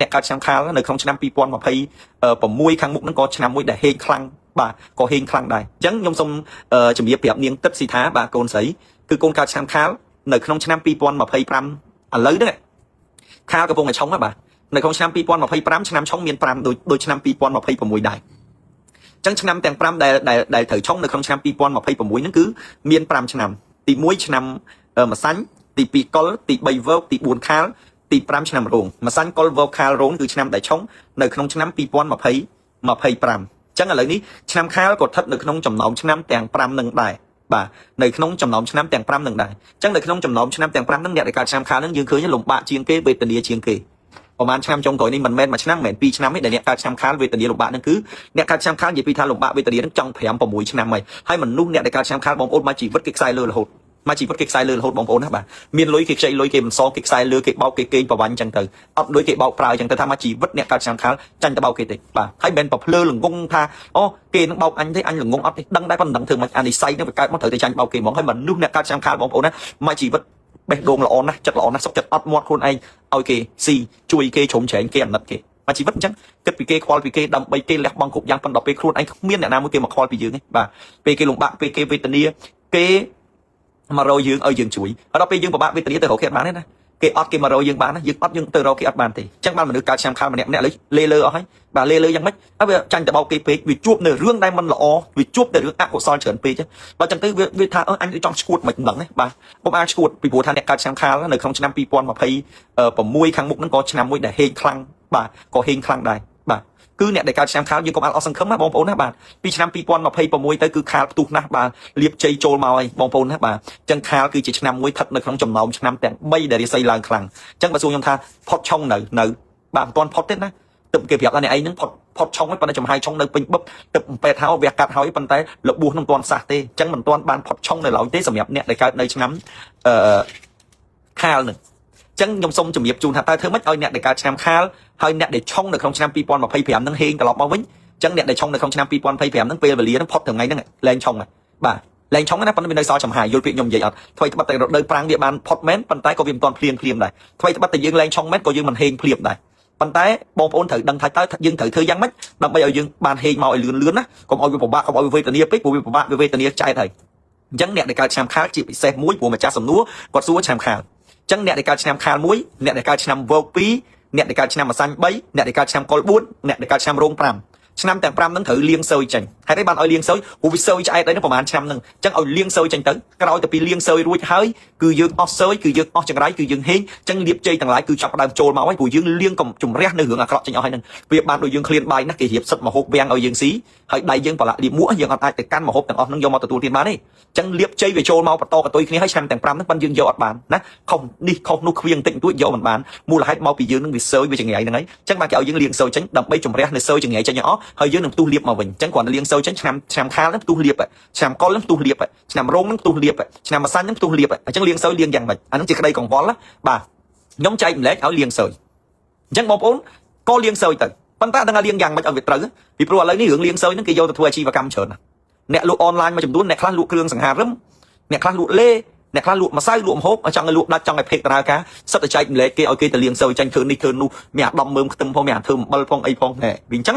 អ្នកកើតឆ្នាំខាលនៅក្នុងឆ្នាំ2026ខាងមុខហ្នឹងក៏ឆ្នាំមួយដែលហេងខ្លាំងបាទក៏ហេងខ្លាំងដែរអញ្ចឹងខ្ញុំសូមជំរាបប្រាប់នាងទឹកស៊ីថាបាទកូនស្រីគឺកូនកើតឆ្នាំខាលនៅក្នុងឆ្នាំ2025ឥឡូវហ្នឹងខាលកំពុងតែឆុងបាទនៅក្នុងឆ្នាំ2025ឆ្នាំឆុងមាន5ដូចឆ្នាំ2026ដែរអញ្ចឹងឆ្នាំទាំង5ដែលត្រូវឆុងនៅក្នុងឆ្នាំ2026ហ្នឹងគឺមាន5ឆ្នាំទី1ឆ្នាំម្សាញ់ទី2កុលទី3វោកទី4ខាលទី5ឆ្នាំរោងម្សាញ់កុលវោកខាលរោងគឺឆ្នាំដែលឆុងនៅក្នុងឆ្នាំ2025អញ្ចឹងឥឡូវនេះឆ្នាំខាលក៏ស្ថិតនៅក្នុងចំណោមឆ្នាំទាំង5នឹងដែរបាទនៅក្នុងចំណោមឆ្នាំទាំង5នឹងដែរអញ្ចឹងនៅក្នុងចំណោមឆ្នាំទាំង5នឹងអ្នកដែលកើតឆ្នាំខាលនឹងយើងឃើញលំបាកជាងគេវេទនាជាងគេប្រហែលឆ្នាំចុងក្រោយនេះមិនមែនមួយឆ្នាំមិនមែន2ឆ្នាំទេដែលអ្នកកើតឆ្នាំខាលវេទនាលំបាកហ្នឹងគឺអ្នកកើតឆ្នាំខាលនិយាយពីថាលំបាកវេទនាហ្នឹងចង់5 6ឆ្នាំហើយមនុស្សអ្នកដែលកើតឆ្នាំខាលបងប្អូនមកជីវិតគេខ្សែលើរហូតមកជីវិតគេខ្សែលើរហូតបងប្អូនណាបាទមានលុយគេខ្ចីលុយគេមិនសងគេខ្សែលើគេបោកគេកេងប្រវាញ់អញ្ចឹងទៅអត់លុយគេបោកប្រើអញ្ចឹងទៅថាមកជីវិតអ្នកកើតឆ្នាំខាលចាញ់ទៅបោកគេទេបាទហើយមិនប្រភ្លើល្ងងថាអូគេនឹងបោកអញទេអញល្ងងអត់ទេដឹងដែរប៉ុន្តែដឹងធ្វើមិនអានិស័យនឹងវាកើតមកត្រូវតែចាញ់បោកគេហ្មងហើយមនុស្សអ្នកកើតឆ្នាំខាលបងប្អូនណាមកជីវិតបេះដូងល្អណាស់ចិត្តល្អណាស់សុខចិត្តអត់មាត់ខ្លួនឯងឲ្យគេស៊ីជួយគេជ្រុំជ្រែងគេអាណិតគេមកជីវិតអញ្ចឹងគិតពីគេខ្វល់ពីគេដើម្បីគេលះបង់គ្រប់យ៉ាងប៉ុន្តែពេលខ្លួនឯងគ្មានអ្នកណាមួយគេមកខ្វល់ពីយើងទេបាទពេលគេលំបាកពេលគេវេទនាគេមករកយើងឲ្យយើងជួយហើយដល់ពេលយើងពិបាកវេទនាទៅរកគេអត់បានទេណាគេអត់គេមករកយើងបានណាយើងអត់យើងទៅរកគេអត់បានទេអញ្ចឹងបានមនុស្សកើតឆ្នាំខាលម្នាក់លេលើអស់ហើយបាទលេលើយ៉ាងម៉េចហើយវាចាញ់ទៅបោកគេពេកវាជួបនៅរឿងដែលមិនល្អវាជួបតែរឿងអកុសលច្រើនពេកដល់អញ្ចឹងទៅវាថាអញចង់ឈួតមិនដឹងទេបាទខ្ញុំអាចឈួតពីព្រោះថាអ្នកកើតឆ្នាំខាលនៅក្នុងឆ្នាំ2026ខាងមុខហ្នឹងក៏ឆ្នាំមួយដែលហេងខ្លាំងបាទក៏ហេងខ្លាំងដែរបាទគឺអ្នកដែលកើតឆ្នាំខាលយើងកុំអត់អស់សង្ឃឹមណាបងប្អូនណាបាទពីឆ្នាំ2026ទៅគឺខាលផ្ទុះណាស់បាទលៀបជ័យចូលមកហើយបងប្អូនណាបាទអញ្ចឹងខាលគឺជាឆ្នាំមួយស្ថិតនៅក្នុងចំណោមឆ្នាំទាំង3ដែលរាសីឡើងខ្លាំងអញ្ចឹងបើសួរខ្ញុំថាផុតឆុងនៅបាទមិនទាន់ផុតទេណាទឹកគេប្រាប់ថាអ្នកឯងហ្នឹងផុតឆុងហើយប៉ុន្តែចំហាយឆុងនៅពេញបឹបទឹកពេទ្យហៅវះកាត់ហើយប៉ុន្តែរបួសនឹងមិនទាន់សះទេអញ្ចឹងមិនទាន់បានផុតឆុងនៅឡើយទេសម្រាប់អ្នកដែលកើតនៅឆ្នាំខាលនឹងចឹងខ្ញុំសូមជម្រាបជូនថាតើធ្វើម៉េចឲ្យអ្នកដែលកើតឆ្នាំខាលហើយអ្នកដែលឆុងនៅក្នុងឆ្នាំ2025នឹងហេងត្រឡប់មកវិញចឹងអ្នកដែលឆុងនៅក្នុងឆ្នាំ2025នឹងពេលវេលានឹងផុតថ្ងៃហ្នឹងលែងឆុងហើយបាទលែងឆុងណាប៉ុន្តែមាននៅសល់ចំហាយយល់ពាក្យខ្ញុំនិយាយអត់ថ្មីត្បិតតែរដូវប្រាំងវាបានផុតមែនប៉ុន្តែក៏វាមិនទាន់ភ្លៀងដែរថ្មីត្បិតតែយើងលែងឆុងមែនក៏យើងមិនហេងភ្លៀងដែរប៉ុន្តែបងប្អូនត្រូវដឹងថាតើយើងត្រូវធ្វើយ៉ាងម៉េចដើម្បីឲ្យយើងបានហេងមកឲ្យលឿនណាកុំឲ្យវាពិបាកកុំឲ្យវាវេទនាពេកព្រោះវាពិបាកវាវេទនាចែកហើយអញ្ចឹងអ្នកដែលកើតឆ្នាំខាលជាពិសេសមួយព្រោះម្ចាស់សំណួរគាត់សួរឆ្នាំខាលចឹងអ្នកដែលកើតឆ្នាំខាល1អ្នកដែលកើតឆ្នាំវោក2អ្នកដែលកើតឆ្នាំម្សាញ់3អ្នកដែលកើតឆ្នាំកុល4អ្នកដែលកើតឆ្នាំរោង5ឆ្នាំទាំង5ហ្នឹងត្រូវលាងសើយចេញហេតុអីបានឲ្យលាងសើយព្រោះវាសើយឆ្អែតទៅប្រហែលឆ្នាំហ្នឹងចឹងឲ្យលាងសើយចេញទៅក្រោយទៅពីលាងសើយរួចហើយគឺយើងអស់សើយគឺយើងអស់ចង្រៃគឺយើងហេងចឹងលាបជ័យទាំងឡាយគឺចាប់ដើមចូលមកហើយព្រោះយើងលាងកុំជំរះនៅរឿងអាក្រក់ចេញអស់ហើយហ្នឹងវាបានដូចយើងឃ្លានបាយណាស់គេរៀបសិតមកហូបវាំងឲ្យយើងស៊ីហើយដៃយើងប្រឡាក់លាបមួកយើងអត់អាចទៅកាន់មកហូបទាំងអស់ហ្នឹងយកមកទទួលទានបានទេចឹងលាបជ័យវាចូលមកបន្តកតុយគ្នាហើយឆ្នាំទាំង5ហ្នឹងប៉ុន្តែយើងយកអត់បានណាខុសនេះខុសនោះខ្វៀងតិចតួចយកមិនបានមូលហេតុមកពីយើងនឹងវាសើយវាចង្រៃហ្នឹងហើយចឹងបានគេឲ្យយើងលាងសើយចេញដើម្បីជំរះនៅសើយចង្រៃចេញអស់ហើយយើងនឹងផ្ទុះលាបមកវិញចឹងគ្រាន់តែលាងសើយចេញឆ្នាំខាលហ្នឹងផ្ទុះលាបឆ្នាំកុលហ្នឹងផ្ទុះលាបឆ្នាំរោងហ្នឹងផ្ទុះលាបឆ្នាំម្សាញ់ហ្នឹងផ្ទុះលាបអញ្ចឹងលាងសើយលាងយ៉ាងម៉េចអាហ្នឹងជាក្តីកង្វល់បាទខ្ញុំចែកម្លែកឲ្យលាងសើយអញ្ចឹងបងប្អូនក៏លាងសើយទៅប៉ុន្តែដឹងថាលាងយ៉ាងម៉េចឲ្យវាត្រូវពីព្រោះឥឡូវនេះរឿងលាងសើយហ្នឹងគេយកទៅធ្វើអាជីវកម្មច្រើនណាស់អ្នកលក់អនឡាញមួយចំនួនអ្នកខ្លះលក់គ្រឿងសង្ហារឹមអ្នកខ្លះលក់លេអ្នកខ្លះលក់ម្សៅលក់ម្ហូបចង់ឲ្យលក់ដាច់ចង់ឲ្យភេកតារាការសិតតែចែកម្លែកគេឲ្យគេទៅលាងសើយចាញ់ធ្វើនេះធ្វើនោះមានអាដំមើមខ្ទឹមផងមានអាធ្វើអំបិលផងអីផងណែវាអញ្ចឹង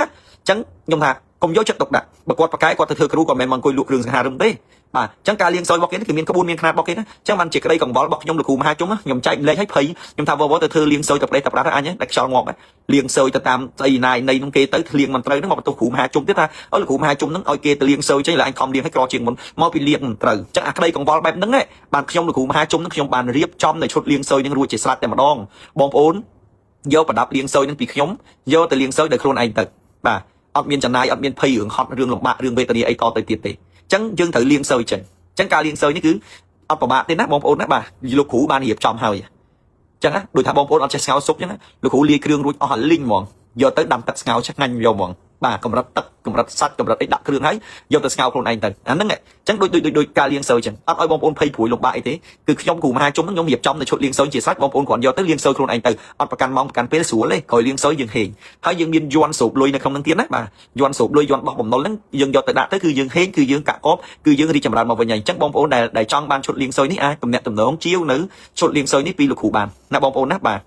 ខ្ញុំថាកុំយកចិត្តទុកដាក់បើគាត់ប្រកែគាត់ទៅធ្វើគ្រូក៏មិនមែនមកអង្គុយលក់គ្រឿងសង្ហារឹមទេបាទអញ្ចឹងការលាងសើយរបស់គេនេះគឺមានក្បួនមានខ្នាតរបស់គេណាអញ្ចឹងបានជាក្តីកង្វល់របស់ខ្ញុំលោកគ្រូមហាជុំខ្ញុំចែកម្លែកឲ្យភ័យខ្ញុំថាវទៅធ្វើលាងសើយទៅប្រេះទៅប្រាស់អញតែខ្យល់ងាប់លាងសើយទៅតាមស្អីណាយនៃនោះគេទៅលាងមិនត្រូវហ្នឹងមកបន្ទោសគ្រូមហាជុំទៀតថាអូលោកគ្រូមហាជុំហ្នឹងឲ្យគេទៅលាងសើយចេញឡើយអញខំលាងឲ្យក្រជាងមុនមកពីលាងមិនត្រូវអញ្ចឹងអាក្តីកង្វល់បែបហ្នឹងបានខ្ញុំលោកគ្រូមហាជុំហ្នឹងខ្ញុំបានរៀបចំនៅឈុតលាងសើយហ្នឹងរួចជាស្រេចតែម្ដងបងប្អូនយកប្រដាប់លាងសើយហ្នឹងពីខ្ញុំយកទៅលាងសើយដោយខ្លួនឯងទៅបាទអត់មានចំណាយអត់មានភ័យរឿងហត់រឿងលំបាករឿងវេទនាអីតទៅទៀតទេអញ្ចឹងយើងត្រូវលាងសើយចេញអញ្ចឹងការលាងសើយនេះគឺអត់ពិបាកទេណាបងប្អូនណាបាទលោកគ្រូបានរៀបចំហើយអញ្ចឹងណាដូចថាបងប្អូនអត់ចេះស្ងោរស៊ុបអញ្ចឹងណាលោកគ្រូលាយគ្រឿងរួចអស់ហើយលីងហ្មងយកទៅដាំទឹកស្ងោរឆ្ងាញ់យកហ្មងបាទកម្រិតទឹកកម្រិតសាច់កម្រិតអីដាក់គ្រឿងហើយយកទៅស្ងោរខ្លួនឯងទៅអាហ្នឹងអញ្ចឹងដូចការលាងសើយអញ្ចឹងអត់ឲ្យបងប្អូនភ័យព្រួយលំបាកអីទេគឺខ្ញុំគ្រូមហាជុំខ្ញុំរៀបចំនៅឈុតលាងសើយជាស្រេចបងប្អូនគ្រាន់យកទៅលាងសើយខ្លួនឯងទៅអត់ប្រកាន់ម៉ោងប្រកាន់ពេលស្រួលទេក្រោយលាងសើយយើងហេងហើយយើងមានយ័ន្តស្រូបលុយនៅក្នុងហ្នឹងទៀតណាបាទយ័ន្តស្រូបលុយយ័ន្តបោះបំណុលហ្នឹងយើងយកទៅដាក់ទៅគឺយើងហេងគឺយើងកាក់កបគឺយើងរីកចម្រើនមកវិញហើយអញ្ចឹងបងប្អូនដែលចង់បានឈុតលាងសើយនេះអាចទំនាក់ទំនងជាវនៅឈុតលាងសើយនេះពីលោកគ្រូបានណាបងប្អូនណាបាទ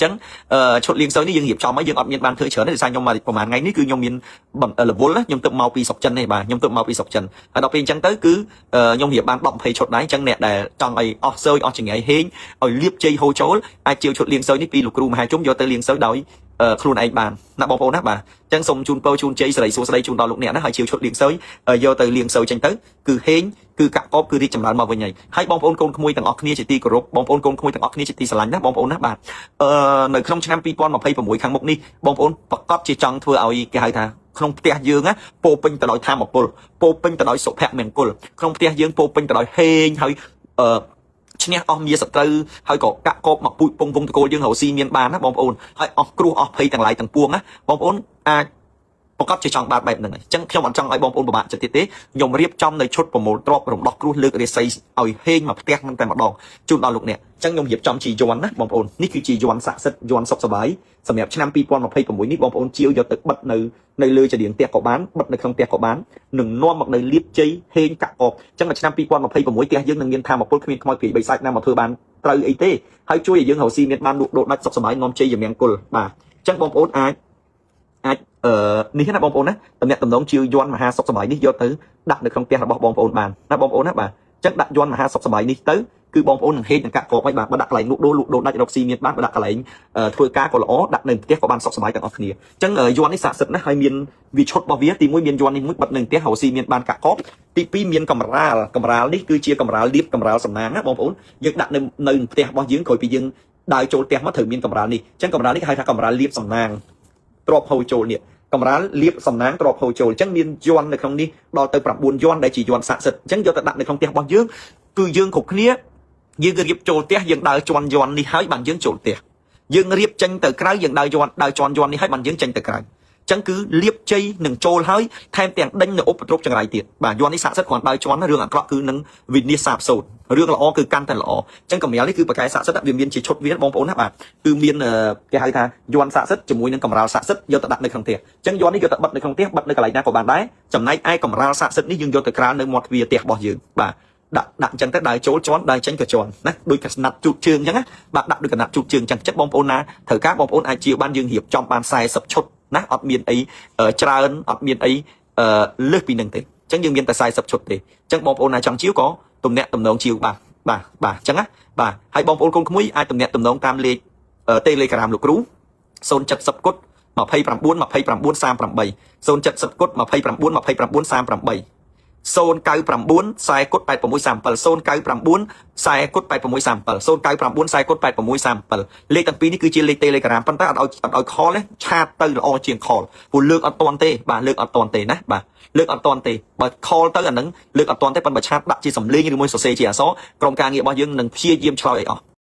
ចឹងឈុតលៀងសើនេះយើងរៀបចំឲ្យយើងអត់មានបានធ្វើច្រើនទេដោយសារខ្ញុំមកប្រហែលថ្ងៃនេះគឺខ្ញុំមានរវល់ខ្ញុំទៅមកពីស្រុកចិនទេបាទខ្ញុំទៅមកពីស្រុកចិនហើយដល់ពេលអញ្ចឹងទៅគឺខ្ញុំរៀបបាន10 20ឈុតដែរអញ្ចឹងអ្នកដែលចង់ឲ្យអស់សើយអស់ចង្រៃហេងឲ្យលៀបជ័យហូរចូលអាចជាវឈុតលៀងសើនេះពីលោកគ្រូមហាជុំយកទៅលៀងសើដោយខ្លួនឯងបានណាបងប្អូនណាបាទអញ្ចឹងសូមជូនពរជូនជ័យសិរីសួស្តីជូនដល់លោកអ្នកណាហើយជាវឈុតលៀងសើយកទៅលៀងសើចេញទៅគឺហេងគឺកាក់កបគឺរីកចម្រើនមកវិញហើយបងប្អូនកូនក្មួយទាំងអស់គ្នាជាទីគោរពបងប្អូនកូនក្មួយទាំងអស់គ្នាជាទីស្រឡាញ់ណាបងប្អូនណាបាទនៅក្នុងឆ្នាំ2026ខាងមុខនេះបងប្អូនប្រកាសជាចង់ធ្វើឲ្យគេហៅថាក្នុងផ្ទះយើងណាពោពេញទៅដោយធម៌ពលពោពេញទៅដោយសុភមង្គលក្នុងផ្ទះយើងពោពេញទៅដោយហេងហើយឈ្នះអស់មាសត្រូវហើយក៏កាក់កបមកពូជពងវងតកូលយើងរកស៊ីមានបានណាបងប្អូនហើយអស់គ្រោះអស់ភ័យទាំងឡាយទាំងពួងណាបងប្អូនអាចប្រកាសជាចង់បានបែបហ្នឹងអញ្ចឹងខ្ញុំអត់ចង់ឲ្យបងប្អូនពិបាកចិត្តទៀតទេខ្ញុំរៀបចំនៅឈុតប្រមូលទ្រព្យរំដោះគ្រោះលើករាសីឲ្យហេងមកផ្ទះហ្នឹងតែម្ដងជូនដល់លោកអ្នកអញ្ចឹងខ្ញុំរៀបចំជាយ័ន្តណាបងប្អូននេះគឺជាយ័ន្តស័ក្តិសិទ្ធិយ័ន្តសុខសប្បាយសម្រាប់ឆ្នាំ2026នេះបងប្អូនជាវយកទៅបិទនៅលើចរៀងផ្ទះក៏បានបិទនៅក្នុងផ្ទះក៏បាននឹងនាំមកនៅលៀបជ័យហេងកាក់កបអញ្ចឹងឆ្នាំ2026ផ្ទះយើងនឹងមានធម៌ពលគ្មានខ្មោចព្រាយបិសាចណាមកធ្វើបានត្រូវអីទេហើយជួយឲ្យយើងរកស៊ីមានបានលក់ដូរដាច់សុខសប្បាយនាំជ័យយ៉ាងមង្គលបាទអញ្ចឹងបងប្អូនអាចនេះណាបងប្អូនណាតំណាក់តំណងជាយ័ន្តមហាសុខសប្បាយនេះយកទៅដាក់នៅក្នុងផ្ទះរបស់បងប្អូនបានណាបងប្អូនណាបាទអញ្ចឹងដាក់យ័ន្តមហាសុខសប្បាយនេះទៅគឺបងប្អូននឹងហេតុនឹងកាក់កបឲ្យបាទដាក់កន្លែងលក់ដូរដាច់រកស៊ីមានបានដាក់កន្លែងធ្វើការក៏ល្អដាក់នៅផ្ទះក៏បានសុខសប្បាយទាំងអស់គ្នាអញ្ចឹងយ័ន្តនេះស័ក្តិសិទ្ធិណាស់ហើយមានវាឈុតរបស់វាទី1មានយ័ន្តនេះមួយបិទនៅផ្ទះរកស៊ីមានបានកាក់កបទី2មានកំរាលនេះគឺជាកំរាលលៀបកំរាលសំណាងណាបងប្អូនយើងដាក់នៅផ្ទះរបស់យើងក្រោយពីយើងដើរចូលផ្ទះមកត្រូវមានកំរាលនេះអញ្ចឹងកំរាលនេះគេហៅថាកំរាលលៀបសំណាងទ្របហូរចូលនេះកំរាលលៀបសំណាងទ្របហូរចូលអញ្ចឹងមានយ័ន្តនៅក្នុងនេះដល់ទៅ9យ័ន្តដែលជាយ័ន្តស័ក្តិសិទ្ធិអញ្ចឹងយកទៅដាក់នៅក្នុងផ្ទះរបស់យើងគឺយើងគ្រប់គ្នាយើងរៀបចូលផ្ទះយើងដើរជន់យ័ន្តនេះហើយបានយើងចូលផ្ទះយើងរៀបចេញទៅក្រៅយើងដើរជន់យ័ន្តនេះហើយបានយើងចេញទៅក្រៅអញ្ចឹងគឺលៀបជ័យនឹងចូលហើយថែមទាំងដេញនៅឧបទ្រពចង្រៃទៀតបាទយ័ន្តនេះស័ក្តិសិទ្ធិគ្រាន់ដើរជន់រឿងអាក្រក់គឺនឹងវិនិច្ឆ័យសាបសូន្យរឿងល្អគឺកាន់តែល្អអញ្ចឹងកម្រាលនេះគឺបកាយស័ក្តិសិទ្ធិវាមានជាឈុតវាបងប្អូនណាបាទគឺមានគេហៅថាយ័ន្តស័ក្តិសិទ្ធិជាមួយនឹងកម្រាលស័ក្តិសិទ្ធិយកទៅដាក់នៅក្នុងផ្ទះអញ្ចឹងយ័ន្តនេះយកទៅបិទនៅក្នុងផ្ទះបិទនៅកន្លែងណាក៏បានដែរចំណែកឯកម្រាលស័ក្តិសិទ្ធិនេះយើងយកទៅក្រាលនៅមាត់ទ្វារផ្ទះរបស់យើងបាទដាក់អញ្ចឹងទៅដើរចូលជន់ដើរចេញក៏ជន់ណាដូចកណាត់ជូតជើងអញ្ចឹងណាបាទដាក់ដូចកណាត់ជូតជើងអញ្ចឹងចិត្តបងប្អូនណាត្រូវការបងប្អូនអាចជាបានយើងរៀបចំបាន40ឈុតណាអត់មានអីច្រើនអត់មានអីលើសពីនឹងទេអញ្ចឹងយើងមានតែ40ឈុតទេអញ្ចឹងបងប្អូនណាចង់ជាវក៏ទំនាក់ទំនងជាវបាទអញ្ចឹងណាបាទហើយបងប្អូនកូនក្មួយអាចទំនាក់ទំនងតាមលេខTelegram លោកគ្រូ070គុត29 29 38 070គុត29 29 38 099 40គុត8637 099 40គុត8637 099 40គុត8637លេខទាំងពីរនេះគឺជាលេខ Telegram ប៉ុន្តែអត់ឲ្យ call ទេឆាតទៅល្អជាង call ព្រោះលើកអត់តាន់ទេបាទលើកអត់តាន់ទេណាបាទលើកអត់តាន់ទេបើ call ទៅអាហ្នឹងលើកអត់តាន់ទេប៉ុន្តែបើឆាតដាក់ជាសំឡេងឬមួយសរសេរជាអក្សរក្រុមការងាររបស់យើងនឹងព្យាយាមឆ្លើយឲ្យអស់